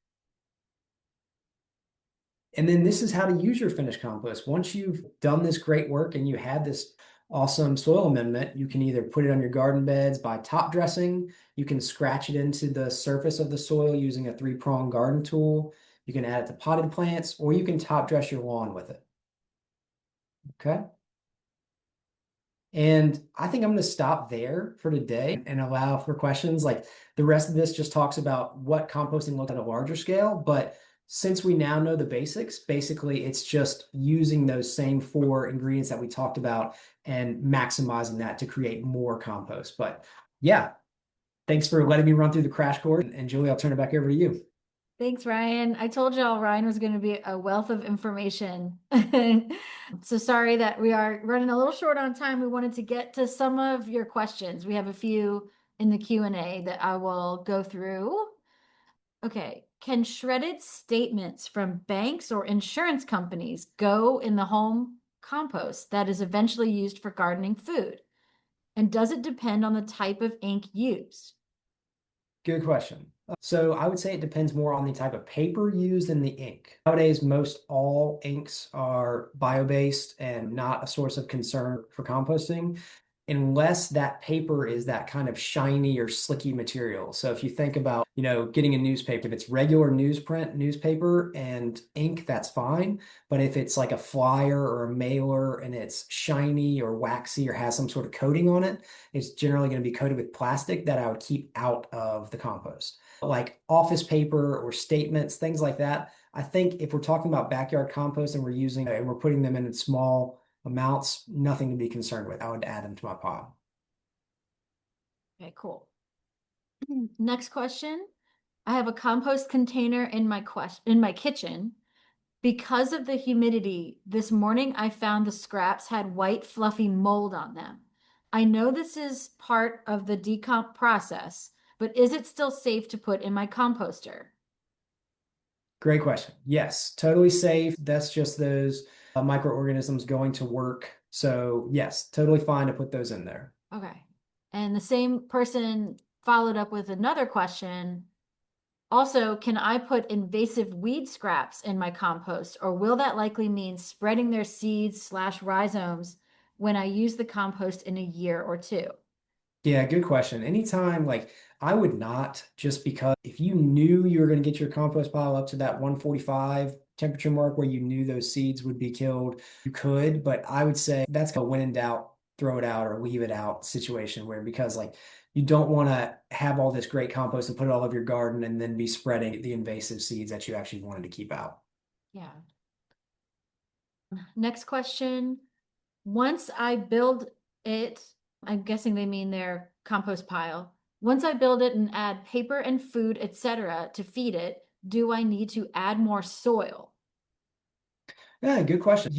[SPEAKER 2] And then this is how to use your finished compost. Once you've done this great work and you had this awesome soil amendment, you can either put it on your garden beds by top dressing. You can scratch it into the surface of the soil using a 3-prong garden tool. You can add it to potted plants, or you can top dress your lawn with it. Okay. And I think I'm going to stop there for today and allow for questions. Like the rest of this just talks about what composting looks at a larger scale. But since we now know the basics, basically it's just using those same 4 ingredients that we talked about and maximizing that to create more compost. But yeah, thanks for letting me run through the crash course. And Julie, I'll turn it back over to you.
[SPEAKER 1] Thanks, Ryan. I told y'all Ryan was going to be a wealth of information. So sorry that we are running a little short on time. We wanted to get to some of your questions. We have a few in the Q&A that I will go through. Okay. Can shredded statements from banks or insurance companies go in the home compost that is eventually used for gardening food? And does it depend on the type of ink used?
[SPEAKER 2] Good question. So I would say it depends more on the type of paper used and the ink. Nowadays, most all inks are bio-based and not a source of concern for composting, unless that paper is that kind of shiny or slicky material. So if you think about, getting a newspaper, if it's regular newsprint newspaper and ink, that's fine. But if it's like a flyer or a mailer and it's shiny or waxy or has some sort of coating on it, it's generally going to be coated with plastic that I would keep out of the compost. Like office paper or statements, things like that. I think if we're talking about backyard compost and we're putting them in small amounts, nothing to be concerned with. I would add them to my pile.
[SPEAKER 1] Okay, cool. Next question. I have a compost container in my kitchen. Because of the humidity, this morning I found the scraps had white fluffy mold on them. I know this is part of the decomp process, but is it still safe to put in my composter?
[SPEAKER 2] Great question. Yes, totally safe. That's just those microorganisms going to work. So, yes, totally fine to put those in there.
[SPEAKER 1] Okay. And the same person followed up with another question. Also, can I put invasive weed scraps in my compost, or will that likely mean spreading their seeds/rhizomes when I use the compost in a year or two?
[SPEAKER 2] Yeah, good question. Anytime, like I would not, just because if you knew you were going to get your compost pile up to that 145 temperature mark where you knew those seeds would be killed, you could, but I would say that's a when in doubt, throw it out or leave it out situation where because like you don't want to have all this great compost and put it all over your garden and then be spreading the invasive seeds that you actually wanted to keep out.
[SPEAKER 1] Yeah. Next question. Once I build it, I'm guessing they mean their compost pile. Once I build it and add paper and food, etc., to feed it, do I need to add more soil?
[SPEAKER 2] Yeah, good question.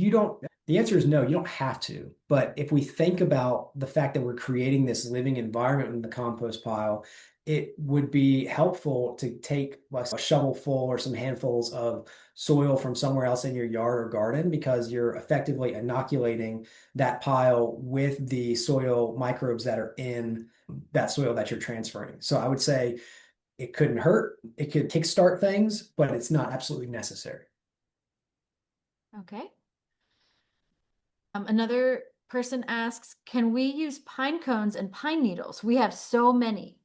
[SPEAKER 2] The answer is no, you don't have to. But if we think about the fact that we're creating this living environment in the compost pile, it would be helpful to take like a shovelful or some handfuls of soil from somewhere else in your yard or garden because you're effectively inoculating that pile with the soil microbes that are in that soil that you're transferring. So I would say it couldn't hurt. It could kickstart things, but it's not absolutely necessary.
[SPEAKER 1] Okay. Another person asks, can we use pine cones and pine needles? We have so many.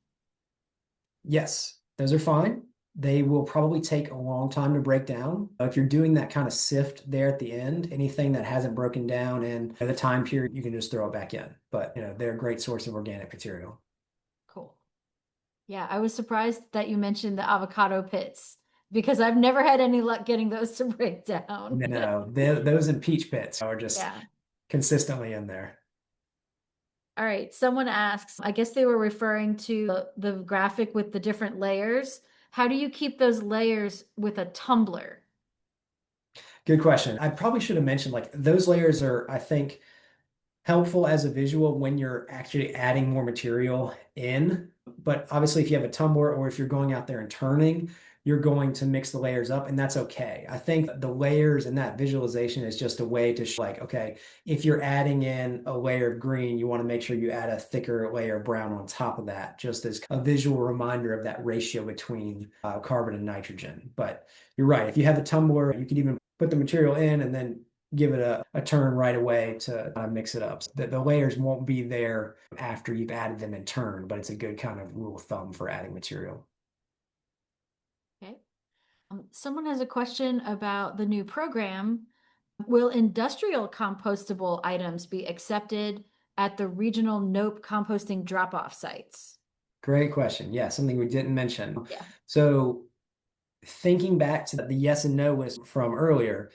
[SPEAKER 2] Yes, those are fine. They will probably take a long time to break down. If you're doing that kind of sift there at the end, anything that hasn't broken down in the time period, you can just throw it back in. But, they're a great source of organic material.
[SPEAKER 1] Cool. Yeah, I was surprised that you mentioned the avocado pits because I've never had any luck getting those to break down.
[SPEAKER 2] No, those and peach pits are just
[SPEAKER 1] Yeah.
[SPEAKER 2] consistently in there.
[SPEAKER 1] All right. Someone asks, I guess they were referring to the graphic with the different layers. How do you keep those layers with a tumbler?
[SPEAKER 2] Good question. I probably should have mentioned like those layers are, I think, helpful as a visual when you're actually adding more material in. But obviously, if you have a tumbler or if you're going out there and turning, you're going to mix the layers up, and that's okay. I think the layers and that visualization is just a way to show, like, okay, if you're adding in a layer of green, you want to make sure you add a thicker layer of brown on top of that, just as a visual reminder of that ratio between carbon and nitrogen. But you're right. If you have a tumbler, you could even put the material in and then give it a turn right away to mix it up. So the layers won't be there after you've added them in turn, but it's a good kind of rule of thumb for adding material.
[SPEAKER 1] Okay. Someone has a question about the new program. Will industrial compostable items be accepted at the regional NOPE composting drop-off sites?
[SPEAKER 2] Great question. Yeah, something we didn't mention.
[SPEAKER 1] Yeah.
[SPEAKER 2] So thinking back to the yes and no list from earlier,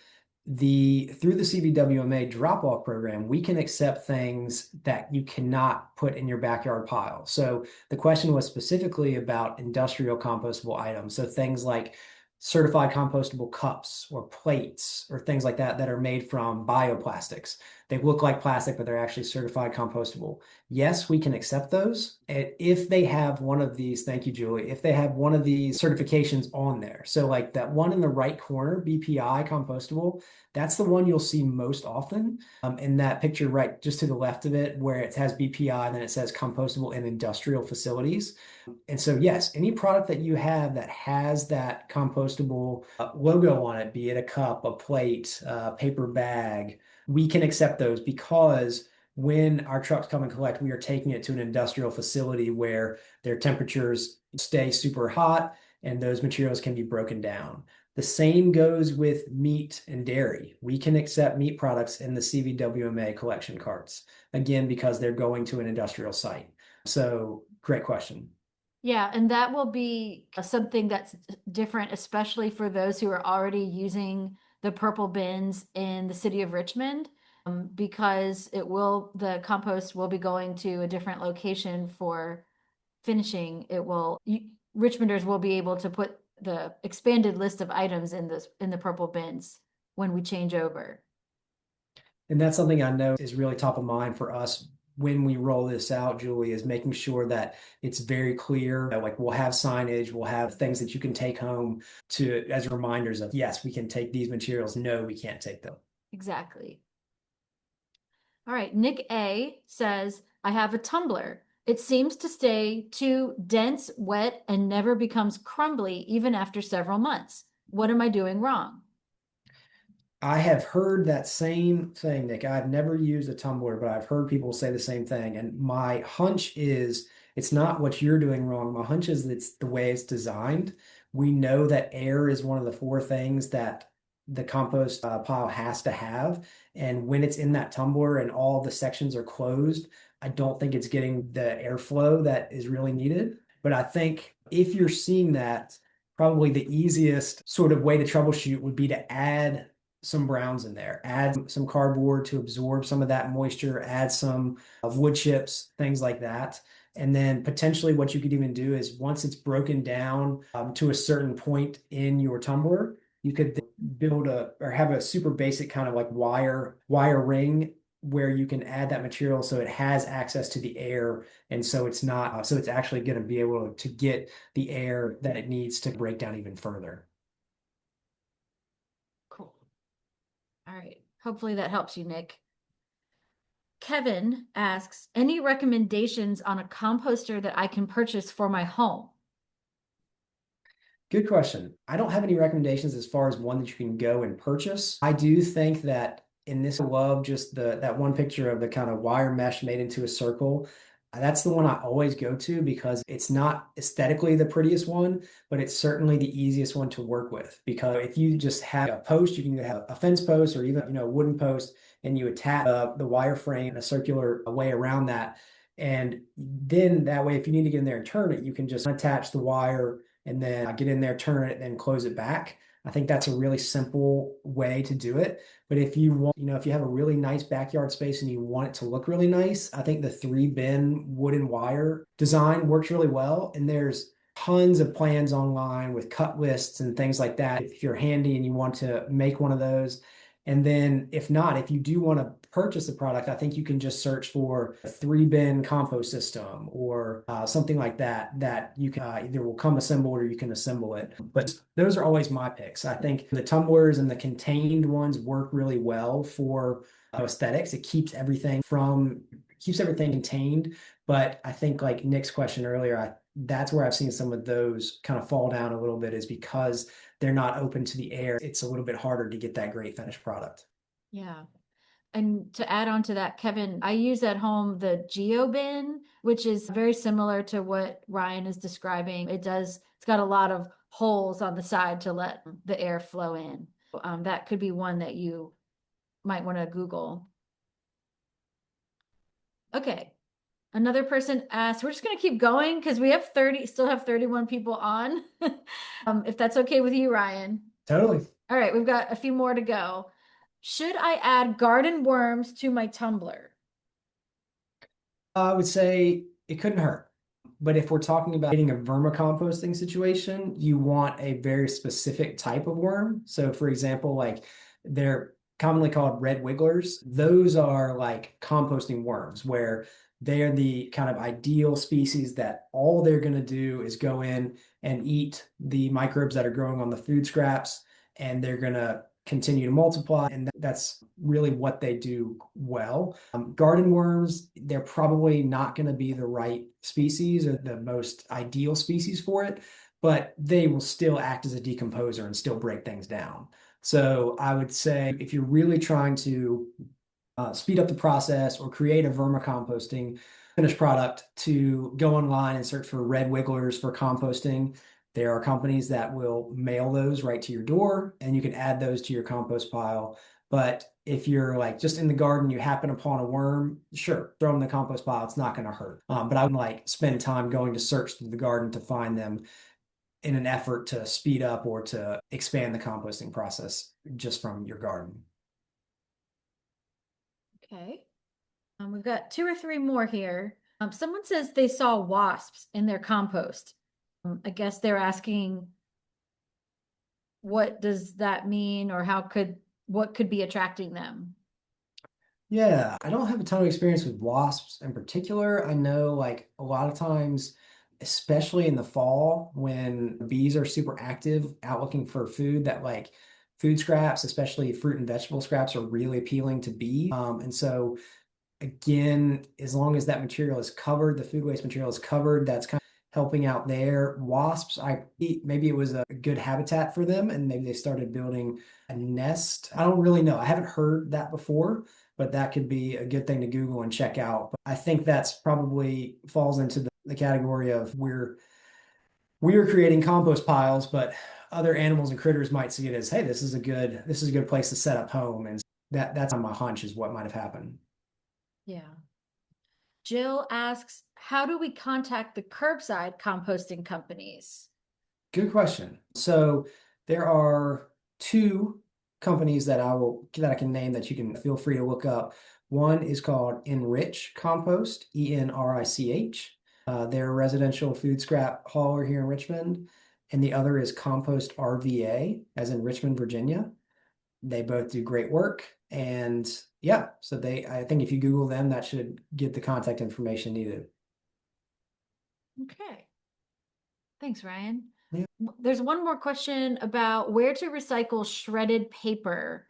[SPEAKER 2] through the CVWMA drop-off program, we can accept things that you cannot put in your backyard pile. So the question was specifically about industrial compostable items. So things like certified compostable cups or plates or things like that that are made from bioplastics. they look like plastic, but they're actually certified compostable. Yes, we can accept those. And if they have one of these, thank you, Julie, if they have one of these certifications on there. So like that one in the right corner, BPI compostable, that's the one you'll see most often. In that picture right just to the left of it, where it has BPI and then it says compostable in industrial facilities. And so, yes, any product that you have that has that compostable logo on it, be it a cup, a plate, paper bag, we can accept those because when our trucks come and collect, we are taking it to an industrial facility where their temperatures stay super hot and those materials can be broken down. The same goes with meat and dairy. We can accept meat products in the CVWMA collection carts, again, because they're going to an industrial site. So, great question.
[SPEAKER 1] Yeah, and that will be something that's different, especially for those who are already using the purple bins in the city of Richmond, because the compost will be going to a different location for finishing. Richmonders will be able to put the expanded list of items in the purple bins when we change over.
[SPEAKER 2] And that's something I know is really top of mind for us when we roll this out, Julie, is making sure that it's very clear. Like we'll have signage, we'll have things that you can take home to as reminders of, yes, we can take these materials. No, we can't take them.
[SPEAKER 1] Exactly. All right, Nick A says, I have a tumbler. It seems to stay too dense, wet, and never becomes crumbly even after several months. What am I doing wrong?
[SPEAKER 2] I have heard that same thing, Nick. I've never used a tumbler, but I've heard people say the same thing. And my hunch is it's not what you're doing wrong. My hunch is it's the way it's designed. We know that air is one of the four things that the compost pile has to have. And when it's in that tumbler and all the sections are closed, I don't think it's getting the airflow that is really needed. But I think if you're seeing that, probably the easiest sort of way to troubleshoot would be to add some browns in there, add some cardboard to absorb some of that moisture, add some wood chips, things like that. And then potentially what you could even do is once it's broken down to a certain point in your tumbler, you could build or have a super basic kind of like wire ring where you can add that material so it has access to the air. And so it's not, so it's actually going to be able to get the air that it needs to break down even further.
[SPEAKER 1] Cool. All right. Hopefully that helps you, Nick. Kevin asks, any recommendations on a composter that I can purchase for my home?
[SPEAKER 2] Good question. I don't have any recommendations as far as one that you can go and purchase. I do think that in this, I love just that one picture of the kind of wire mesh made into a circle. That's the one I always go to because it's not aesthetically the prettiest one, but it's certainly the easiest one to work with. Because if you just have a post, you can have a fence post or even a wooden post, and you attach the wire frame in a circular way around that. And then that way, if you need to get in there and turn it, you can just attach the wire and then I get in there, turn it, then close it back. I think that's a really simple way to do it. But if you want, if you have a really nice backyard space and you want it to look really nice, I think the 3-bin wooden wire design works really well. And there's tons of plans online with cut lists and things like that. If you're handy and you want to make one of those, and then if not, if you do want to purchase a product, I think you can just search for a 3-bin compost system or something like that, that you can either will come assembled or you can assemble it. But those are always my picks. I think the tumblers and the contained ones work really well for aesthetics. It keeps everything contained. But I think like Nick's question earlier, that's where I've seen some of those kind of fall down a little bit is because they're not open to the air. It's a little bit harder to get that great finished product.
[SPEAKER 1] Yeah. And to add on to that, Kevin, I use at home the Geo Bin, which is very similar to what Ryan is describing. It's got a lot of holes on the side to let the air flow in. That could be one that you might want to Google. Okay. Another person asked, we're just going to keep going because we still have 31 people on. If that's okay with you, Ryan.
[SPEAKER 2] Totally.
[SPEAKER 1] All right, we've got a few more to go. Should I add garden worms to my tumbler?
[SPEAKER 2] I would say it couldn't hurt. But if we're talking about getting a vermicomposting situation, you want a very specific type of worm. So, for example, like commonly called red wigglers. Those are like composting worms where they're the kind of ideal species that all they're going to do is go in and eat the microbes that are growing on the food scraps, and they're going to continue to multiply. And that's really what they do well. Garden worms, they're probably not going to be the right species or the most ideal species for it, but they will still act as a decomposer and still break things down. So I would say if you're really trying to speed up the process or create a vermicomposting finished product, to go online and search for red wigglers for composting. There are companies that will mail those right to your door, and you can add those to your compost pile. But if you're like just in the garden, you happen upon a worm, sure, throw them in the compost pile. It's not going to hurt. But I would like spend time going to search through the garden to find them in an effort to speed up or to expand the composting process just from your garden.
[SPEAKER 1] Okay. We've got two or three more here. Someone says they saw wasps in their compost. I guess they're asking, what does that mean, or what could be attracting them?
[SPEAKER 2] Yeah, I don't have a ton of experience with wasps in particular. I know like a lot of times, especially in the fall when bees are super active out looking for food, that like food scraps, especially fruit and vegetable scraps, are really appealing to bees. And so again, as long as that material is covered, the food waste material is covered, that's kind of helping out there. Wasps, maybe it was a good habitat for them, and maybe they started building a nest. I don't really know. I haven't heard that before, but that could be a good thing to Google and check out. But I think that's probably falls into the category of we're creating compost piles, but other animals and critters might see it as, hey, this is a good place to set up home. And that's on my hunch is what might have happened.
[SPEAKER 1] Yeah. Jill asks, how do we contact the curbside composting companies?
[SPEAKER 2] Good question. So there are two companies that I can name that you can feel free to look up. One is called Enrich Compost, Enrich. They're a residential food scrap hauler here in Richmond. And the other is Compost RVA, as in Richmond, Virginia. They both do great work. And yeah, so I think if you Google them, that should get the contact information needed.
[SPEAKER 1] Okay. Thanks, Ryan.
[SPEAKER 2] Yeah.
[SPEAKER 1] There's one more question about where to recycle shredded paper.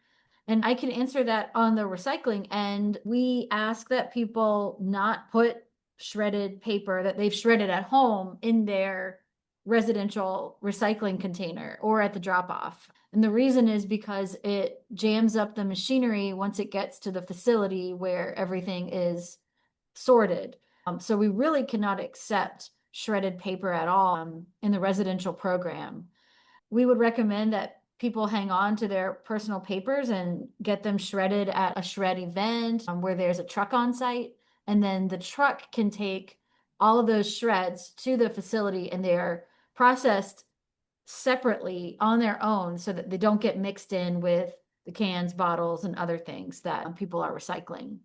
[SPEAKER 1] And I can answer that on the recycling end. We ask that people not put shredded paper that they've shredded at home in their residential recycling container or at the drop off. And the reason is because it jams up the machinery once it gets to the facility where everything is sorted. So we really cannot accept shredded paper at all in the residential program. We would recommend that people hang on to their personal papers and get them shredded at a shred event where there's a truck on site. And then the truck can take all of those shreds to the facility, and they're processed separately on their own so that they don't get mixed in with the cans, bottles, and other things that people are recycling.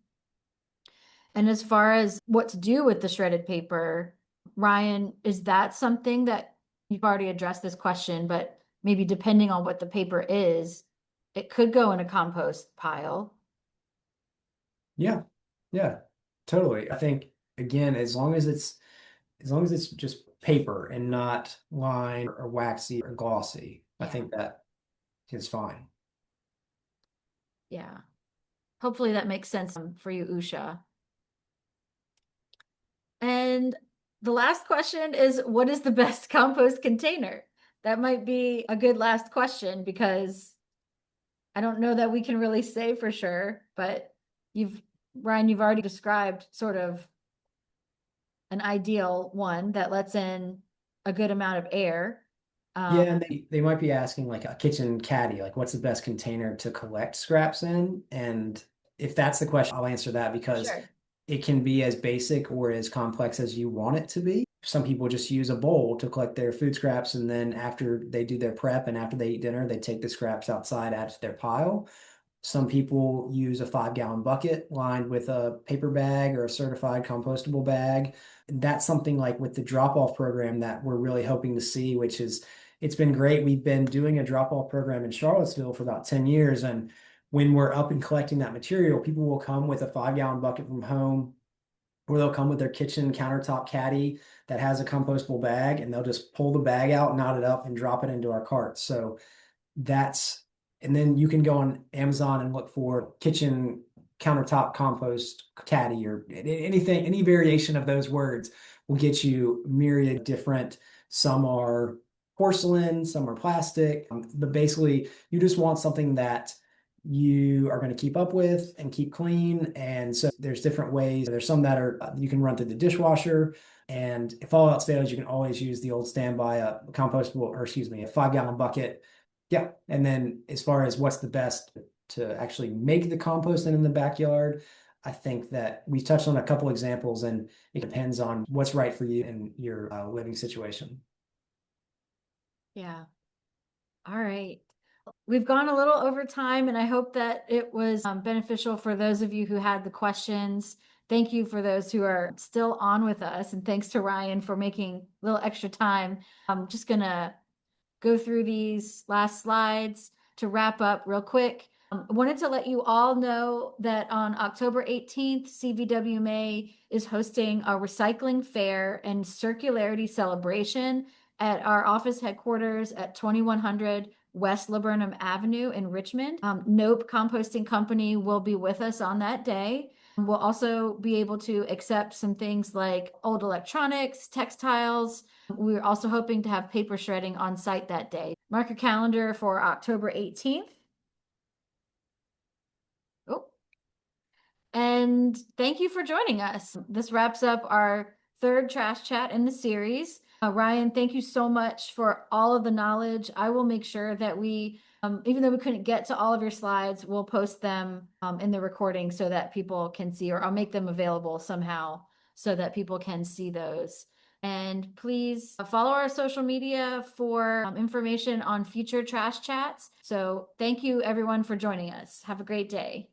[SPEAKER 1] And as far as what to do with the shredded paper, Ryan, is that something that you've already addressed this question, but maybe depending on what the paper is, it could go in a compost pile.
[SPEAKER 2] Yeah. Yeah. Totally. I think again, as long as it's just paper and not lined or waxy or glossy, I
[SPEAKER 1] Yeah.
[SPEAKER 2] think that is fine.
[SPEAKER 1] Yeah. Hopefully that makes sense for you, Usha. And the last question is, what is the best compost container? That might be a good last question because I don't know that we can really say for sure, but Ryan, you've already described sort of an ideal one that lets in a good amount of air.
[SPEAKER 2] Yeah,
[SPEAKER 1] Um,
[SPEAKER 2] and they might be asking like a kitchen caddy, like what's the best container to collect scraps in? And if that's the question, I'll answer that because
[SPEAKER 1] sure.
[SPEAKER 2] it can be as basic or as complex as you want it to be. Some people just use a bowl to collect their food scraps, and then after they do their prep and after they eat dinner, they take the scraps outside, add to their pile. Some people use a 5 gallon bucket lined with a paper bag or a certified compostable bag. That's something like with the drop off program that we're really hoping to see, which is it's been great. We've been doing a drop off program in Charlottesville for about 10 years, and when we're up and collecting that material, people will come with a 5 gallon bucket from home, or they'll come with their kitchen countertop caddy that has a compostable bag, and they'll just pull the bag out, knot it up, and drop it into our cart. So that's, and then you can go on Amazon and look for kitchen countertop compost caddy or anything, any variation of those words will get you myriad different. Some are porcelain, some are plastic, but basically you just want something that you are going to keep up with and keep clean. And so there's different ways. There's some that are you can run through the dishwasher. And if all else fails, you can always use the old standby, a compostable, or excuse me, a 5 gallon bucket. Yeah. And then as far as what's the best to actually make the compost in the backyard, I think that we touched on a couple examples, and it depends on what's right for you and your living situation.
[SPEAKER 1] Yeah. All right. We've gone a little over time, and I hope that it was beneficial for those of you who had the questions. Thank you for those who are still on with us, and thanks to Ryan for making a little extra time. I'm just going to go through these last slides to wrap up real quick. I wanted to let you all know that on October 18th, CVWMA is hosting a recycling fair and circularity celebration at our office headquarters at 2100 West Laburnum Avenue in Richmond. Nope Composting Company will be with us on that day. We'll also be able to accept some things like old electronics, textiles. We're also hoping to have paper shredding on site that day. Mark your calendar for October 18th. Oh, and thank you for joining us. This wraps up our third trash chat in the series. Ryan, thank you so much for all of the knowledge. I will make sure that we, even though we couldn't get to all of your slides, we'll post them in the recording so that people can see, or I'll make them available somehow so that people can see those. And please follow our social media for information on future trash chats. So thank you everyone for joining us. Have a great day.